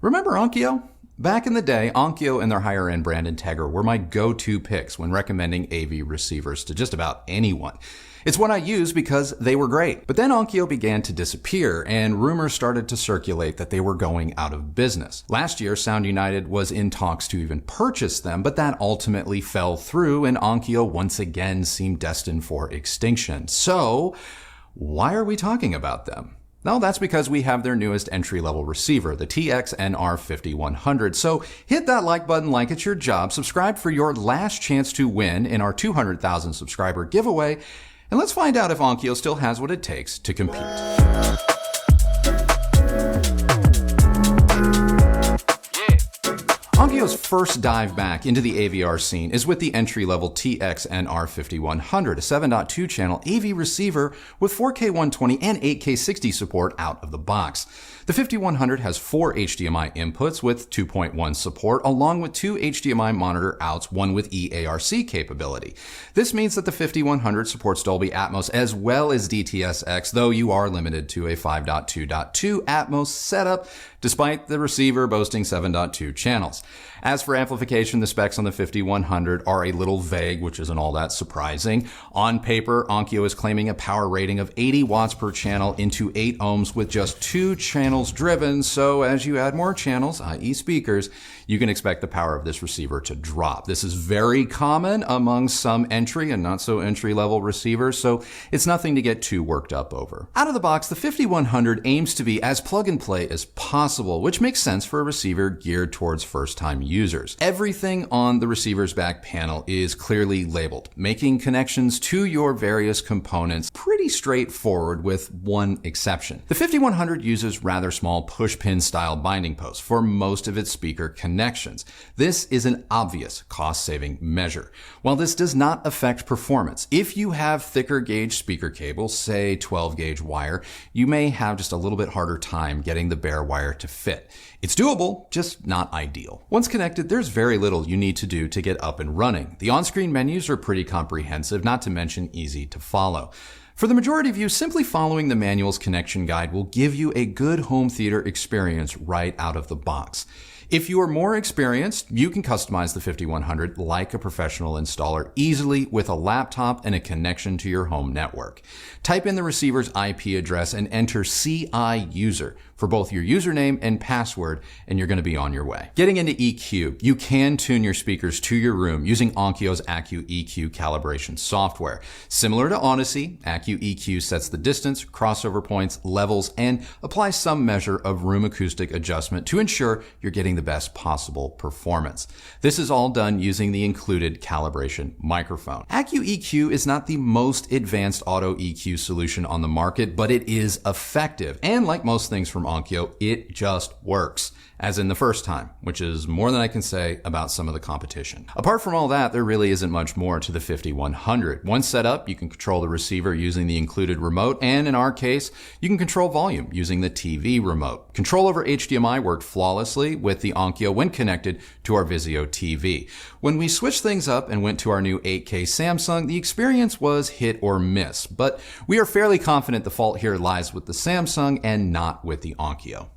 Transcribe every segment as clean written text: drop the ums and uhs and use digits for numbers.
Remember Onkyo? Back in the day, Onkyo and their higher-end brand Integra were my go-to picks when recommending AV receivers to just about anyone. It's what I use because they were great. But then Onkyo began to disappear, and rumors started to circulate that they were going out of business. Last year, Sound United was in talks to even purchase them, but that ultimately fell through, and Onkyo once again seemed destined for extinction. So, why are we talking about them? Well, that's because we have their newest entry-level receiver, the TX-NR5100. So hit that like button like it's your job, subscribe for your last chance to win in our 200,000 subscriber giveaway, and let's find out if Onkyo still has what it takes to compete. Onkyo's first dive back into the AVR scene is with the entry-level TX-NR5100, a 7.2 channel AV receiver with 4K 120 and 8K 60 support out of the box. The 5100 has 4 HDMI inputs with 2.1 support, along with 2 HDMI monitor outs, one with eARC capability. This means that the 5100 supports Dolby Atmos as well as DTS:X, though you are limited to a 5.2.2 Atmos setup, despite the receiver boasting 7.2 channels. As for amplification, the specs on the 5100 are a little vague, which isn't all that surprising. On paper, Onkyo is claiming a power rating of 80 watts per channel into 8 ohms with just 2 channels driven, so as you add more channels, i.e. speakers, you can expect the power of this receiver to drop. This is very common among some entry and not so entry-level receivers, so it's nothing to get too worked up over. Out of the box, the 5100 aims to be as plug-and-play as possible, which makes sense for a receiver geared towards first-time users. Everything on the receiver's back panel is clearly labeled, making connections to your various components pretty straightforward with one exception. The 5100 uses rather small push-pin style binding posts for most of its speaker connections. This is an obvious cost-saving measure. While this does not affect performance, if you have thicker gauge speaker cables, say 12 gauge wire, you may have just a little bit harder time getting the bare wire to fit. It's doable, just not ideal. Once connected, there's very little you need to do to get up and running. The on-screen menus are pretty comprehensive, not to mention easy to follow. For the majority of you, simply following the manual's connection guide will give you a good home theater experience right out of the box. If you are more experienced, you can customize the 5100 like a professional installer easily with a laptop and a connection to your home network. Type in the receiver's IP address and enter CI user for both your username and password, and you're going to be on your way. Getting into EQ, you can tune your speakers to your room using Onkyo's AccuEQ calibration software. Similar to Odyssey, AccuEQ sets the distance, crossover points, levels, and applies some measure of room acoustic adjustment to ensure you're getting the best possible performance. This is all done using the included calibration microphone. AccuEQ is not the most advanced auto EQ solution on the market, but it is effective. And like most things from Onkyo, it just works, as in the first time, which is more than I can say about some of the competition. Apart from all that, there really isn't much more to the 5100. Once set up, you can control the receiver using the included remote, and in our case, you can control volume using the TV remote. Control over HDMI worked flawlessly with the Onkyo when connected to our Vizio TV. When we switched things up and went to our new 8K Samsung, the experience was hit or miss, but we are fairly confident the fault here lies with the Samsung and not with the Onkyo.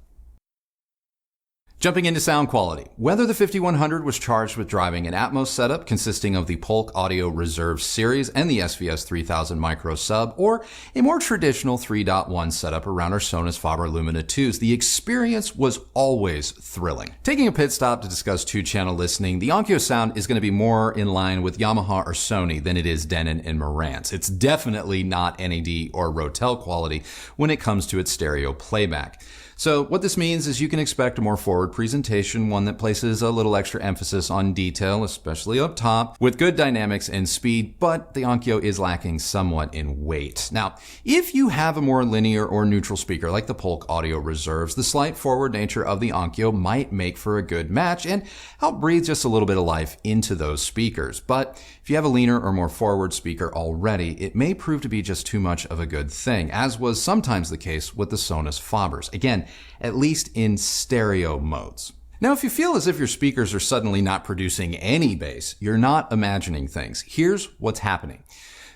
Jumping into sound quality, whether the 5100 was charged with driving an Atmos setup consisting of the Polk Audio Reserve series and the SVS 3000 micro sub, or a more traditional 3.1 setup around our Sonus Faber Lumina 2s, the experience was always thrilling. Taking a pit stop to discuss 2-channel listening, the Onkyo sound is going to be more in line with Yamaha or Sony than it is Denon and Marantz. It's definitely not NAD or Rotel quality when it comes to its stereo playback. So what this means is you can expect a more forward presentation, one that places a little extra emphasis on detail, especially up top, with good dynamics and speed, but the Onkyo is lacking somewhat in weight. Now, if you have a more linear or neutral speaker like the Polk Audio Reserves, the slight forward nature of the Onkyo might make for a good match and help breathe just a little bit of life into those speakers. But if you have a leaner or more forward speaker already, it may prove to be just too much of a good thing, as was sometimes the case with the Sonus Fabers. Again, at least in stereo modes. Now, if you feel as if your speakers are suddenly not producing any bass, you're not imagining things. Here's what's happening.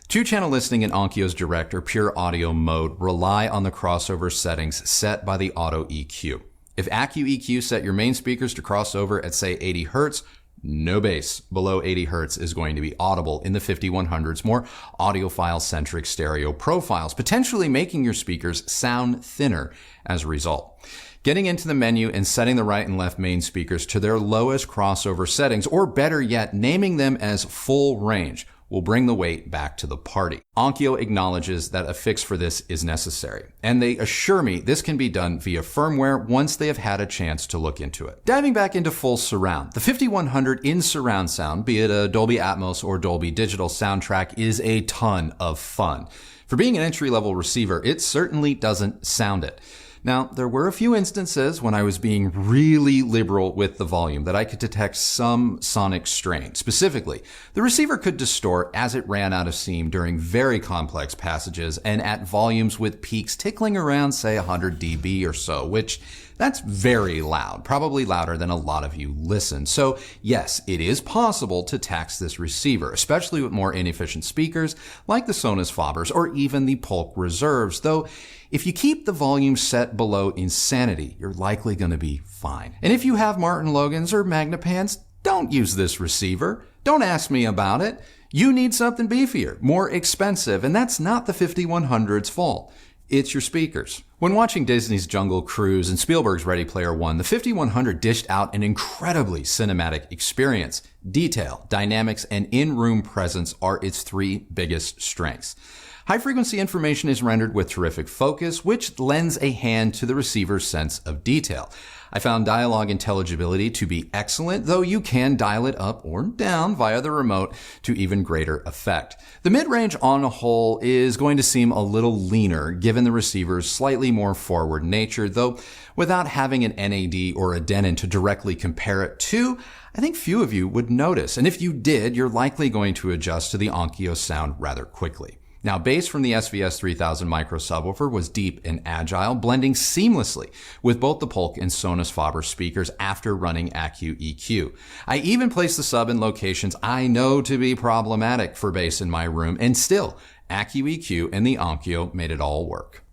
2-channel listening in Onkyo's direct or pure audio mode rely on the crossover settings set by the auto EQ. If ONKYO set your main speakers to cross over at say 80 Hz, no bass below 80 Hz is going to be audible in the 5100's more audiophile-centric stereo profiles, potentially making your speakers sound thinner as a result. Getting into the menu and setting the right and left main speakers to their lowest crossover settings, or better yet, naming them as full range, will bring the weight back to the party. ONKYO acknowledges that a fix for this is necessary, and they assure me this can be done via firmware once they have had a chance to look into it. Diving back into full surround, the 5100 in surround sound, be it a Dolby Atmos or Dolby Digital soundtrack, is a ton of fun. For being an entry-level receiver, it certainly doesn't sound it. Now, there were a few instances when I was being really liberal with the volume that I could detect some sonic strain. Specifically, the receiver could distort as it ran out of steam during very complex passages and at volumes with peaks tickling around, say, 100 dB or so, which that's very loud, probably louder than a lot of you listen. So yes, it is possible to tax this receiver, especially with more inefficient speakers like the SUBWOOFERs or even the Polk Reserves, though if you keep the volume set below insanity, you're likely going to be fine. And if you have Martin Logans or Magnapans, don't use this receiver. Don't ask me about it. You need something beefier, more expensive, and that's not the 5100's fault. It's your speakers. When watching Disney's Jungle Cruise and Spielberg's Ready Player One, the 5100 dished out an incredibly cinematic experience. Detail, dynamics, and in-room presence are its three biggest strengths. High-frequency information is rendered with terrific focus, which lends a hand to the receiver's sense of detail. I found dialogue intelligibility to be excellent, though you can dial it up or down via the remote to even greater effect. The mid-range on a whole is going to seem a little leaner given the receiver's slightly more forward nature, though without having an NAD or a Denon to directly compare it to, I think few of you would notice. And if you did, you're likely going to adjust to the ONKYO sound rather quickly. Now, bass from the SVS 3000 micro subwoofer was deep and agile, blending seamlessly with both the Polk and SUBWOOFER speakers after running ONKYO EQ. I even placed the sub in locations I know to be problematic for bass in my room, and still, ONKYO EQ and the ONKYO made it all work.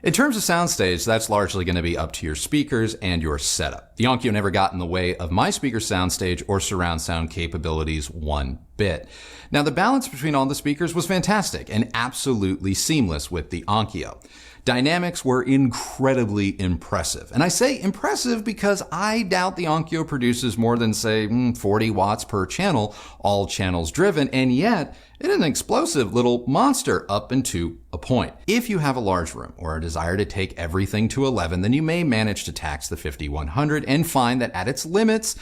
In terms of soundstage, that's largely going to be up to your speakers and your setup. The ONKYO never got in the way of my speaker soundstage or surround sound capabilities one bit. Now, the balance between all the speakers was fantastic and absolutely seamless with the ONKYO. Dynamics were incredibly impressive. And I say impressive because I doubt the ONKYO produces more than, say, 40 watts per channel, all channels driven, and yet it is an explosive little monster up and to a point. If you have a large room or a desire to take everything to 11, then you may manage to tax the 5100 and find that at its limits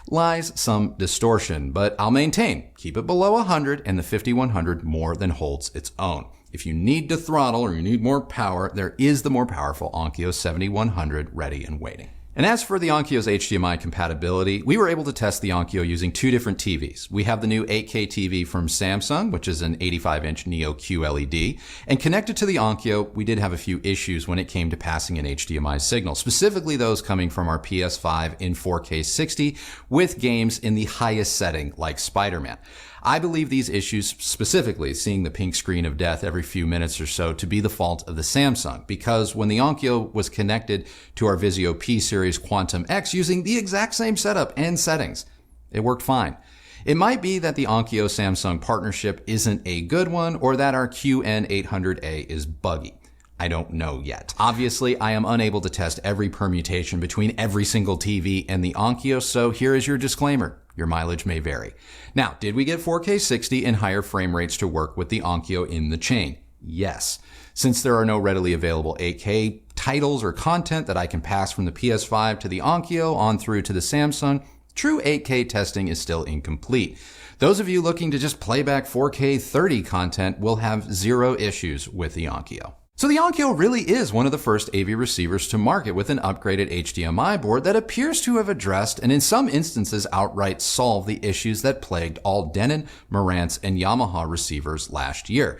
lies some distortion, but I'll maintain, keep it below 100 and the 5100 more than holds its own. If you need to throttle or you need more power, there is the more powerful ONKYO 7100 ready and waiting. And as for the ONKYO's HDMI compatibility, we were able to test the ONKYO using two different TVs. We have the new 8K TV from Samsung, which is an 85-inch Neo QLED, and connected to the ONKYO, we did have a few issues when it came to passing an HDMI signal, specifically those coming from our PS5 in 4K 60 with games in the highest setting like Spider-Man. I believe these issues, specifically seeing the pink screen of death every few minutes or so, to be the fault of the Samsung, because when the ONKYO was connected to our Vizio P-Series Quantum X using the exact same setup and settings, it worked fine. It might be that the ONKYO Samsung partnership isn't a good one, or that our QN800A is buggy. I don't know yet. Obviously, I am unable to test every permutation between every single TV and the ONKYO, so here is your disclaimer. Your mileage may vary. Now, did we get 4K 60 and higher frame rates to work with the ONKYO in the chain? Yes. Since there are no readily available 8K titles or content that I can pass from the PS5 to the ONKYO on through to the Samsung, true 8K testing is still incomplete. Those of you looking to just play back 4K 30 content will have zero issues with the ONKYO. So the ONKYO really is one of the first AV receivers to market with an upgraded HDMI board that appears to have addressed and in some instances outright solved the issues that plagued all Denon, Marantz, and Yamaha receivers last year.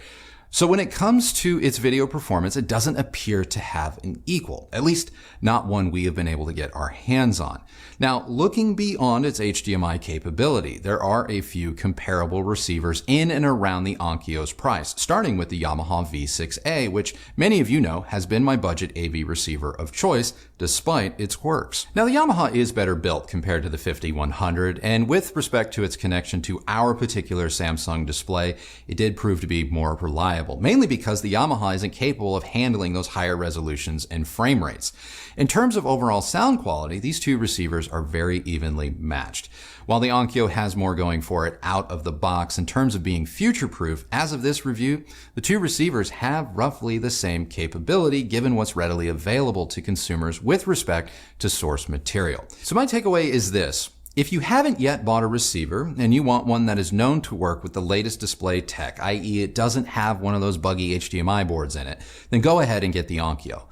So when it comes to its video performance, it doesn't appear to have an equal, at least not one we have been able to get our hands on. Now, looking beyond its HDMI capability, there are a few comparable receivers in and around the Onkyo's price, starting with the Yamaha V6A, which many of you know has been my budget AV receiver of choice despite its quirks. Now, the Yamaha is better built compared to the 5100, and with respect to its connection to our particular Samsung display, it did prove to be more reliable, mainly because the Yamaha isn't capable of handling those higher resolutions and frame rates. In terms of overall sound quality, these two receivers are very evenly matched. While the Onkyo has more going for it out of the box in terms of being future-proof, as of this review, the two receivers have roughly the same capability given what's readily available to consumers with respect to source material. So my takeaway is this. If you haven't yet bought a receiver and you want one that is known to work with the latest display tech, i.e. it doesn't have one of those buggy HDMI boards in it, then go ahead and get the Onkyo.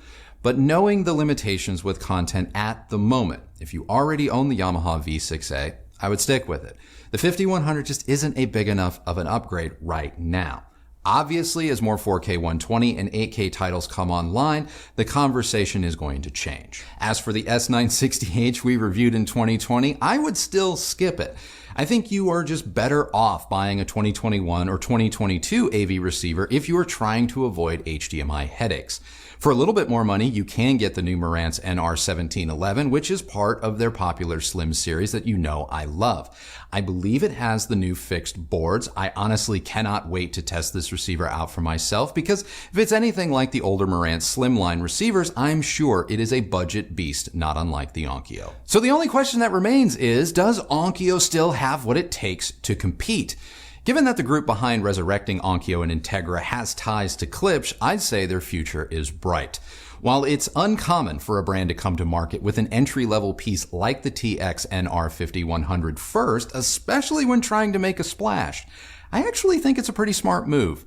But knowing the limitations with content at the moment, if you already own the Yamaha V6A, I would stick with it. The 5100 just isn't a big enough of an upgrade right now. Obviously, as more 4K 120 and 8K titles come online, the conversation is going to change. As for the S960H we reviewed in 2020, I would still skip it. I think you are just better off buying a 2021 or 2022 AV receiver if you are trying to avoid HDMI headaches. For a little bit more money, you can get the new Marantz NR1711, which is part of their popular Slim series that you know I love. I believe it has the new fixed boards. I honestly cannot wait to test this receiver out for myself because if it's anything like the older Marantz Slimline receivers, I'm sure it is a budget beast, not unlike the Onkyo. So the only question that remains is, does Onkyo still have what it takes to compete? Given that the group behind resurrecting Onkyo and Integra has ties to Klipsch, I'd say their future is bright. While it's uncommon for a brand to come to market with an entry-level piece like the TX-NR5100 first, especially when trying to make a splash, I actually think it's a pretty smart move.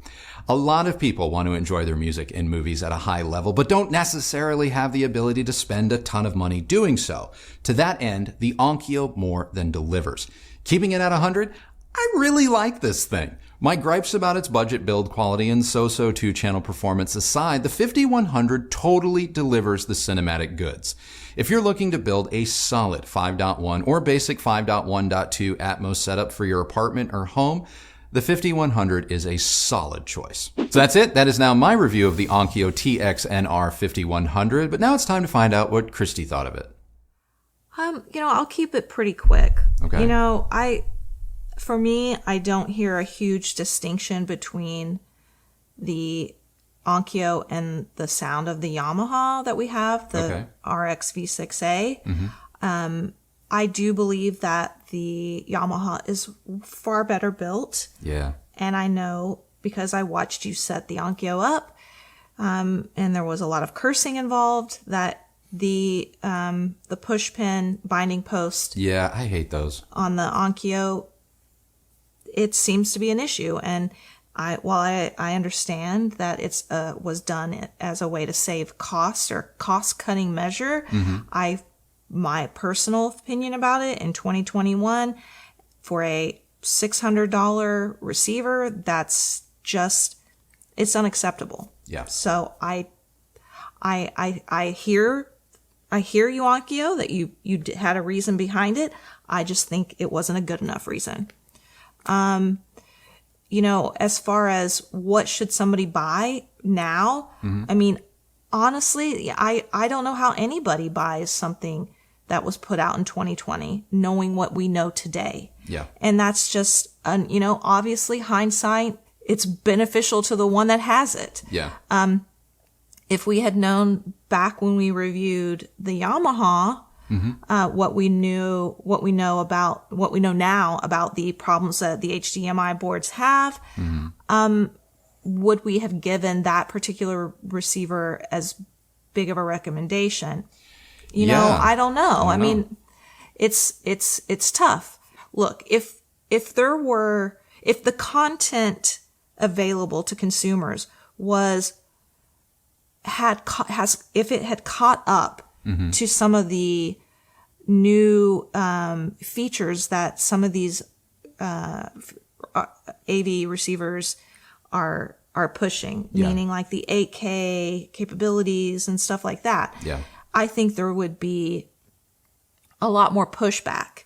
A lot of people want to enjoy their music and movies at a high level, but don't necessarily have the ability to spend a ton of money doing so. To that end, the Onkyo more than delivers. Keeping it at 100, I really like this thing. My gripes about its budget build quality and so-so 2-channel performance aside, the 5100 totally delivers the cinematic goods. If you're looking to build a solid 5.1 or basic 5.1.2 Atmos setup for your apartment or home, the 5100 is a solid choice. So that's it. That is now my review of the ONKYO TX-NR5100, but now it's time to find out what Kristi thought of it. I'll keep it pretty quick. Okay. For me, I don't hear a huge distinction between the Onkyo and the sound of the Yamaha that we have, the RX V6A. Mm-hmm. I do believe that the Yamaha is far better built. Yeah. And I know because I watched you set the Onkyo up, and there was a lot of cursing involved, that the push pin binding post. Yeah, I hate those. On the Onkyo, it seems to be an issue. And while I understand that it's was done as a way to save costs or cost-cutting measure, Mm-hmm. My personal opinion about it in 2021, for a $600 receiver, that's just, it's unacceptable. Yeah. So I hear you, Onkyo, that you had a reason behind it. I just think it wasn't a good enough reason. As far as what should somebody buy now, Mm-hmm. I mean, honestly, I don't know how anybody buys something that was put out in 2020, knowing what we know today. Yeah. And that's just, obviously hindsight, it's beneficial to the one that has it. Yeah. If we had known back when we reviewed the Yamaha, what we know now about the problems that the HDMI boards have, would we have given that particular receiver as big of a recommendation? I don't know. I mean, it's tough. Look, if the content available to consumers if it had caught up to some of the new features that some of these AV receivers are are pushing, meaning like the 8K capabilities and stuff like that. Yeah. I think there would be a lot more pushback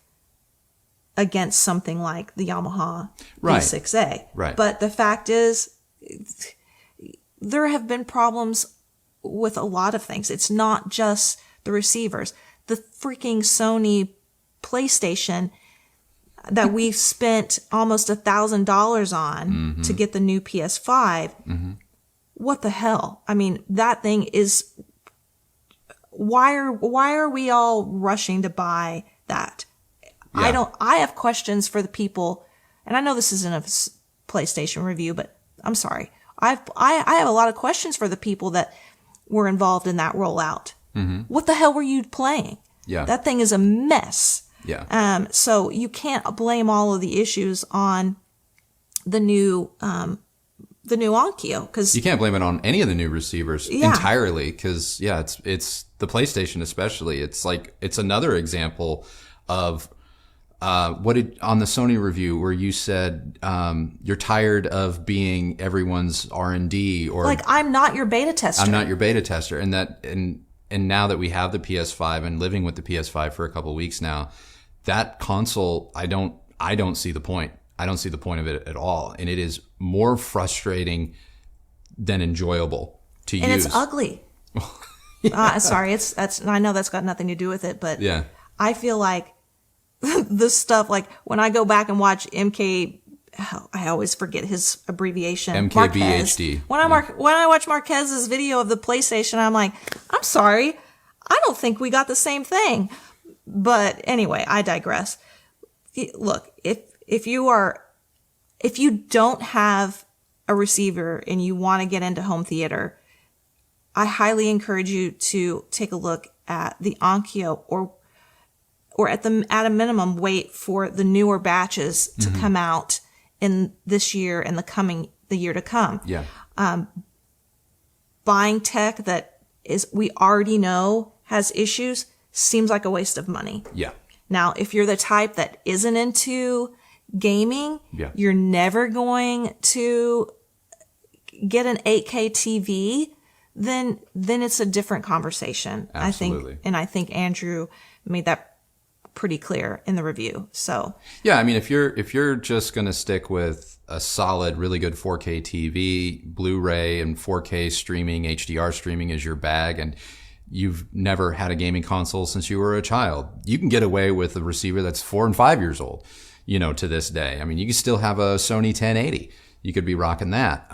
against something like the Yamaha V6A. Right. But the fact is, there have been problems with a lot of things. It's not just the receivers. The freaking Sony PlayStation that we've spent almost $1,000 on to get the new PS5. What the hell? I mean, that thing is... Why are we all rushing to buy that? Yeah. I have questions for the people, and I know this isn't a PlayStation review, but I'm sorry. I have a lot of questions for the people that were involved in that rollout. What the hell were you playing? Yeah. That thing is a mess. Yeah. So you can't blame all of the issues on the new Onkyo, because You can't blame it on any of the new receivers entirely, because it's the PlayStation especially. It's another example of on the Sony review where you said you're tired of being everyone's R&D, or like, I'm not your beta tester. I'm not your beta tester, and now that we have the PS5 and living with the PS5 for a couple of weeks now, that console, I don't see the point. I don't see the point of it at all. And it is more frustrating than enjoyable to use. And it's ugly. Sorry, I know that's got nothing to do with it, but yeah. I feel like this stuff, like when I go back and watch I always forget his abbreviation. MKBHD. When I watch Marquez's video of the PlayStation, I'm like, I'm sorry, I don't think we got the same thing. But anyway, I digress. Look, if you don't have a receiver and you want to get into home theater, I highly encourage you to take a look at the Onkyo, or at a minimum wait for the newer batches to come out in this year and the year to come. Yeah. Buying tech that we already know has issues seems like a waste of money. Yeah. Now, if you're the type that isn't into gaming, you're never going to get an 8K TV, then it's a different conversation. Absolutely. I think Andrew made that pretty clear in the review. So yeah, I mean, if you're just going to stick with a solid, really good 4K TV, Blu-ray and 4K streaming, HDR streaming is your bag, and you've never had a gaming console since you were a child, you can get away with a receiver that's 4 and 5 years old, to this day. I mean, you can still have a Sony 1080. You could be rocking that.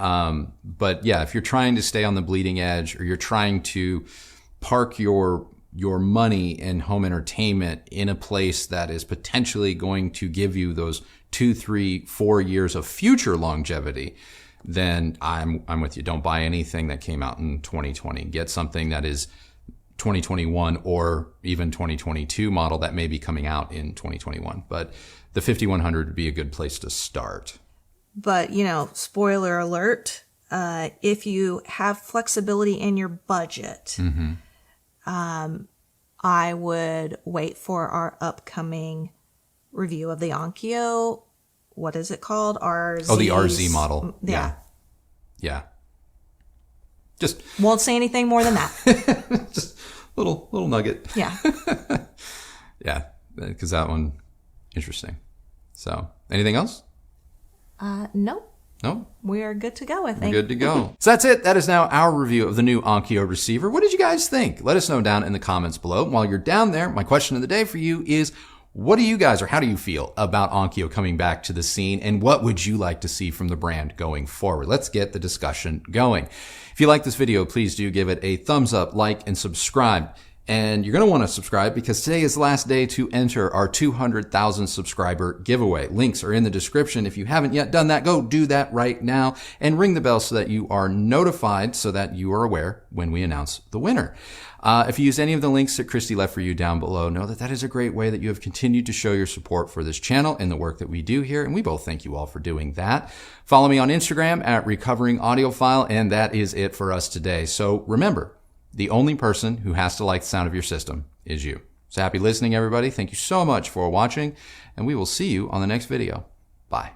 But yeah, if you're trying to stay on the bleeding edge, or you're trying to park your money in home entertainment in a place that is potentially going to give you those 2, 3, 4 years of future longevity, then I'm with you. Don't buy anything that came out in 2020. Get something that is 2021 or even 2022 model that may be coming out in 2021. But the 5100 would be a good place to start. But, spoiler alert, if you have flexibility in your budget, I would wait for our upcoming review of the Onkyo. What is it called? RZ. Oh, the RZ model. Yeah. Yeah. Just won't say anything more than that. Just little nugget. Yeah. Yeah, because that one, interesting. So, anything else? Nope. No? We are good to go, I think. We're good to go. So that's it. That is now our review of the new Onkyo receiver. What did you guys think? Let us know down in the comments below. While you're down there, my question of the day for you is, what do you guys, or how do you feel about Onkyo coming back to the scene, and what would you like to see from the brand going forward? Let's get the discussion going. If you like this video, please do give it a thumbs up, like, and subscribe. And you're going to want to subscribe because today is the last day to enter our 200,000 subscriber giveaway. Links are in the description. If you haven't yet done that, go do that right now and ring the bell so that you are notified, so that you are aware when we announce the winner. If you use any of the links that Kristi left for you down below, know that that is a great way that you have continued to show your support for this channel and the work that we do here. And we both thank you all for doing that. Follow me on Instagram at Recovering Audiophile. And that is it for us today. So remember, the only person who has to like the sound of your system is you. So happy listening, everybody. Thank you so much for watching, and we will see you on the next video. Bye.